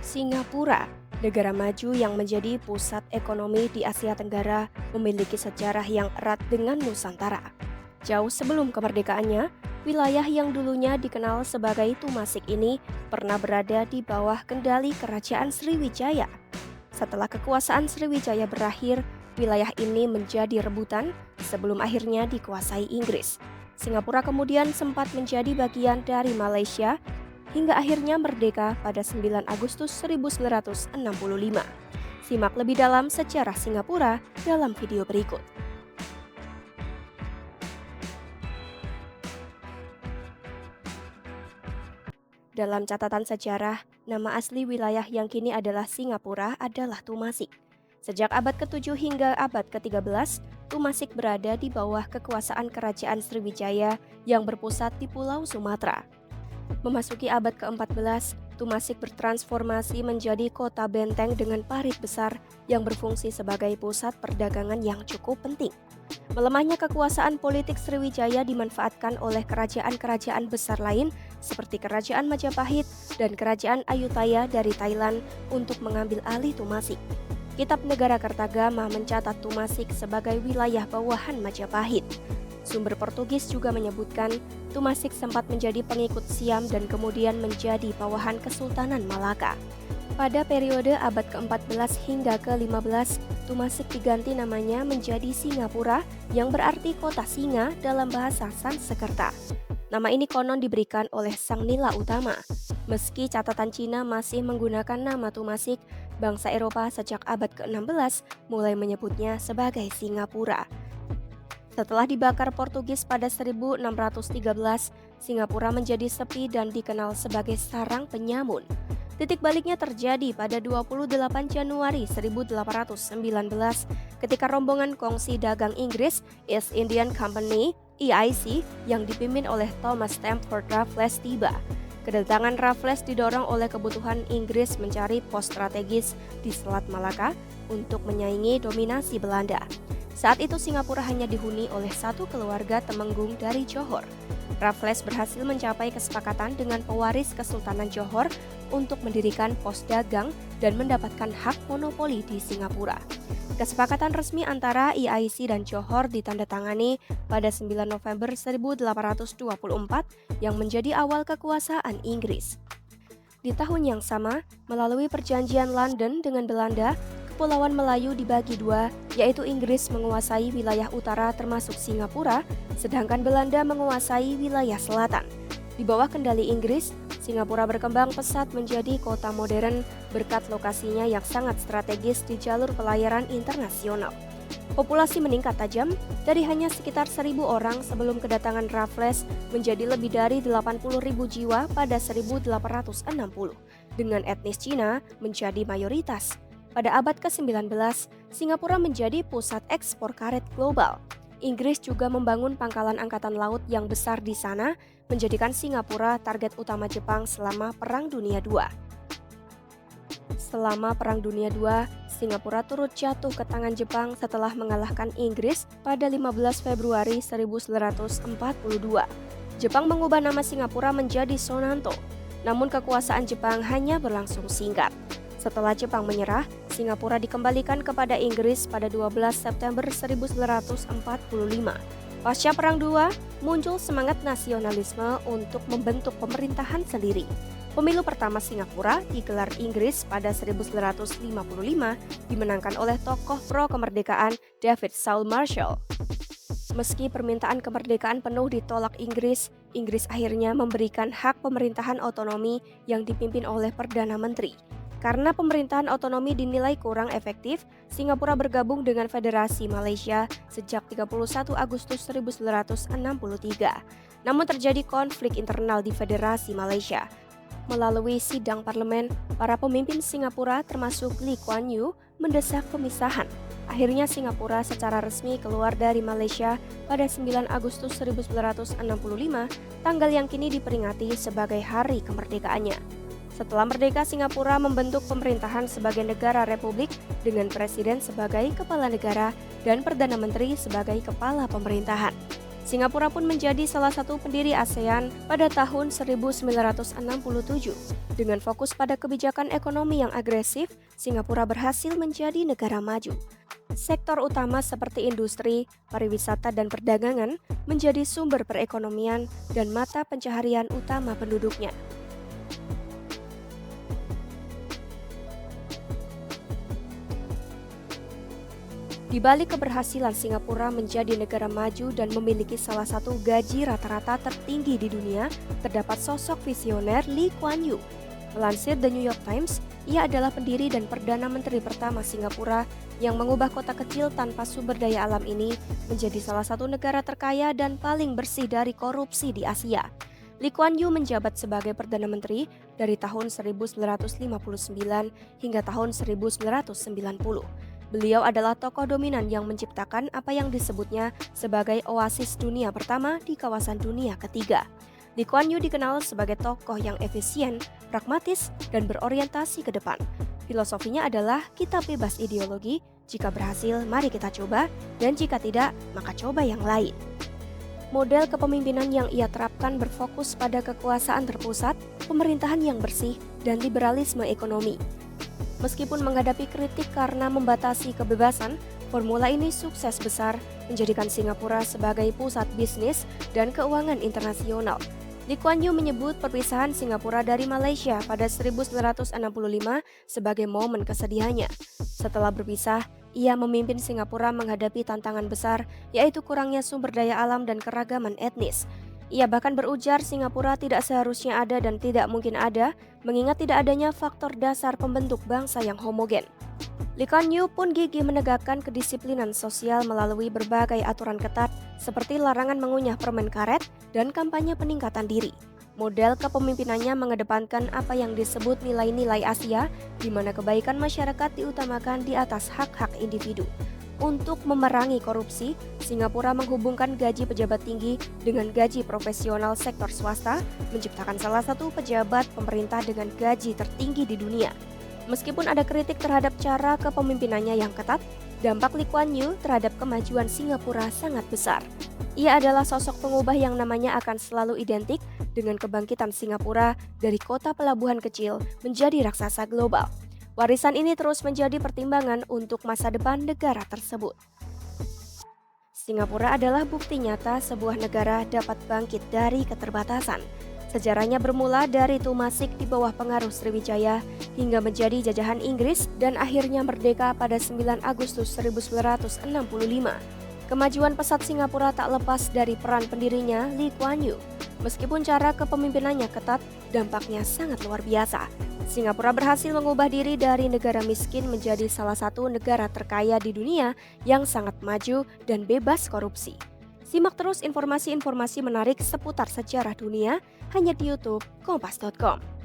Singapura, negara maju yang menjadi pusat ekonomi di Asia Tenggara, memiliki sejarah yang erat dengan Nusantara. Jauh sebelum kemerdekaannya, wilayah yang dulunya dikenal sebagai Tumasik ini pernah berada di bawah kendali Kerajaan Sriwijaya. Setelah kekuasaan Sriwijaya berakhir, wilayah ini menjadi rebutan sebelum akhirnya dikuasai Inggris. Singapura kemudian sempat menjadi bagian dari Malaysia hingga akhirnya merdeka pada 9 Agustus 1965. Simak lebih dalam sejarah Singapura dalam video berikut. Dalam catatan sejarah, nama asli wilayah yang kini adalah Singapura adalah Tumasik. Sejak abad ke-7 hingga abad ke-13, Tumasik berada di bawah kekuasaan Kerajaan Sriwijaya yang berpusat di Pulau Sumatera. Memasuki abad ke-14, Tumasik bertransformasi menjadi kota benteng dengan parit besar yang berfungsi sebagai pusat perdagangan yang cukup penting. Melemahnya kekuasaan politik Sriwijaya dimanfaatkan oleh kerajaan-kerajaan besar lain seperti Kerajaan Majapahit dan Kerajaan Ayutthaya dari Thailand untuk mengambil alih Tumasik. Kitab Negara Kertagama mencatat Tumasik sebagai wilayah bawahan Majapahit. Sumber Portugis juga menyebutkan Tumasik sempat menjadi pengikut Siam dan kemudian menjadi bawahan Kesultanan Malaka. Pada periode abad ke-14 hingga ke-15, Tumasik diganti namanya menjadi Singapura yang berarti kota singa dalam bahasa Sanskerta. Nama ini konon diberikan oleh Sang Nila Utama. Meski catatan Cina masih menggunakan nama Tumasik, bangsa Eropa sejak abad ke-16 mulai menyebutnya sebagai Singapura. Setelah dibakar Portugis pada 1613, Singapura menjadi sepi dan dikenal sebagai sarang penyamun. Titik baliknya terjadi pada 28 Januari 1819 ketika rombongan kongsi dagang Inggris East Indian Company (EIC) yang dipimpin oleh Thomas Stamford Raffles tiba. Kedatangan Raffles didorong oleh kebutuhan Inggris mencari pos strategis di Selat Malaka untuk menyaingi dominasi Belanda. Saat itu Singapura hanya dihuni oleh satu keluarga temenggung dari Johor. Raffles berhasil mencapai kesepakatan dengan pewaris Kesultanan Johor untuk mendirikan pos dagang dan mendapatkan hak monopoli di Singapura. Kesepakatan resmi antara EIC dan Johor ditandatangani pada 9 November 1824 yang menjadi awal kekuasaan Inggris. Di tahun yang sama, melalui perjanjian London dengan Belanda, Kepulauan Melayu dibagi dua, yaitu Inggris menguasai wilayah utara termasuk Singapura, sedangkan Belanda menguasai wilayah selatan. Di bawah kendali Inggris, Singapura berkembang pesat menjadi kota modern berkat lokasinya yang sangat strategis di jalur pelayaran internasional. Populasi meningkat tajam dari hanya sekitar 1.000 orang sebelum kedatangan Raffles menjadi lebih dari 80.000 jiwa pada 1860, dengan etnis Cina menjadi mayoritas. Pada abad ke-19, Singapura menjadi pusat ekspor karet global. Inggris juga membangun pangkalan angkatan laut yang besar di sana, menjadikan Singapura target utama Jepang selama Perang Dunia II. Selama Perang Dunia II, Singapura turut jatuh ke tangan Jepang setelah mengalahkan Inggris pada 15 Februari 1942. Jepang mengubah nama Singapura menjadi Sonanto, namun kekuasaan Jepang hanya berlangsung singkat. Setelah Jepang menyerah, Singapura dikembalikan kepada Inggris pada 12 September 1945. Pasca Perang Dunia, muncul semangat nasionalisme untuk membentuk pemerintahan sendiri. Pemilu pertama Singapura digelar Inggris pada 1955 dimenangkan oleh tokoh pro-kemerdekaan David Saul Marshall. Meski permintaan kemerdekaan penuh ditolak Inggris, Inggris akhirnya memberikan hak pemerintahan otonomi yang dipimpin oleh Perdana Menteri. Karena pemerintahan otonomi dinilai kurang efektif, Singapura bergabung dengan Federasi Malaysia sejak 31 Agustus 1963. Namun terjadi konflik internal di Federasi Malaysia. Melalui sidang parlemen, para pemimpin Singapura termasuk Lee Kuan Yew mendesak pemisahan. Akhirnya Singapura secara resmi keluar dari Malaysia pada 9 Agustus 1965, tanggal yang kini diperingati sebagai hari kemerdekaannya. Setelah merdeka, Singapura membentuk pemerintahan sebagai negara republik dengan presiden sebagai kepala negara dan perdana menteri sebagai kepala pemerintahan. Singapura pun menjadi salah satu pendiri ASEAN pada tahun 1967. Dengan fokus pada kebijakan ekonomi yang agresif, Singapura berhasil menjadi negara maju. Sektor utama seperti industri, pariwisata, dan perdagangan menjadi sumber perekonomian dan mata pencaharian utama penduduknya. Di balik keberhasilan Singapura menjadi negara maju dan memiliki salah satu gaji rata-rata tertinggi di dunia, terdapat sosok visioner Lee Kuan Yew. Melansir The New York Times, ia adalah pendiri dan Perdana Menteri pertama Singapura yang mengubah kota kecil tanpa sumber daya alam ini menjadi salah satu negara terkaya dan paling bersih dari korupsi di Asia. Lee Kuan Yew menjabat sebagai Perdana Menteri dari tahun 1959 hingga tahun 1990. Beliau adalah tokoh dominan yang menciptakan apa yang disebutnya sebagai oasis dunia pertama di kawasan dunia ketiga. Lee Kuan Yew dikenal sebagai tokoh yang efisien, pragmatis, dan berorientasi ke depan. Filosofinya adalah kita bebas ideologi, jika berhasil mari kita coba, dan jika tidak maka coba yang lain. Model kepemimpinan yang ia terapkan berfokus pada kekuasaan terpusat, pemerintahan yang bersih, dan liberalisme ekonomi. Meskipun menghadapi kritik karena membatasi kebebasan, formula ini sukses besar, menjadikan Singapura sebagai pusat bisnis dan keuangan internasional. Lee Kuan Yew menyebut perpisahan Singapura dari Malaysia pada 1965 sebagai momen kesedihannya. Setelah berpisah, ia memimpin Singapura menghadapi tantangan besar, yaitu kurangnya sumber daya alam dan keragaman etnis. Ia bahkan berujar Singapura tidak seharusnya ada dan tidak mungkin ada, mengingat tidak adanya faktor dasar pembentuk bangsa yang homogen. Lee Kuan Yew pun gigih menegakkan kedisiplinan sosial melalui berbagai aturan ketat seperti larangan mengunyah permen karet dan kampanye peningkatan diri. Model kepemimpinannya mengedepankan apa yang disebut nilai-nilai Asia, di mana kebaikan masyarakat diutamakan di atas hak-hak individu. Untuk memerangi korupsi, Singapura menghubungkan gaji pejabat tinggi dengan gaji profesional sektor swasta, menciptakan salah satu pejabat pemerintah dengan gaji tertinggi di dunia. Meskipun ada kritik terhadap cara kepemimpinannya yang ketat, dampak Lee Kuan Yew terhadap kemajuan Singapura sangat besar. Ia adalah sosok pengubah yang namanya akan selalu identik dengan kebangkitan Singapura dari kota pelabuhan kecil menjadi raksasa global. Warisan ini terus menjadi pertimbangan untuk masa depan negara tersebut. Singapura adalah bukti nyata sebuah negara dapat bangkit dari keterbatasan. Sejarahnya bermula dari tumasik di bawah pengaruh Sriwijaya hingga menjadi jajahan Inggris dan akhirnya merdeka pada 9 Agustus 1945. Kemajuan pesat Singapura tak lepas dari peran pendirinya Lee Kuan Yew. Meskipun cara kepemimpinannya ketat, dampaknya sangat luar biasa. Singapura berhasil mengubah diri dari negara miskin menjadi salah satu negara terkaya di dunia yang sangat maju dan bebas korupsi. Simak terus informasi-informasi menarik seputar sejarah dunia hanya di YouTube Kompas.com.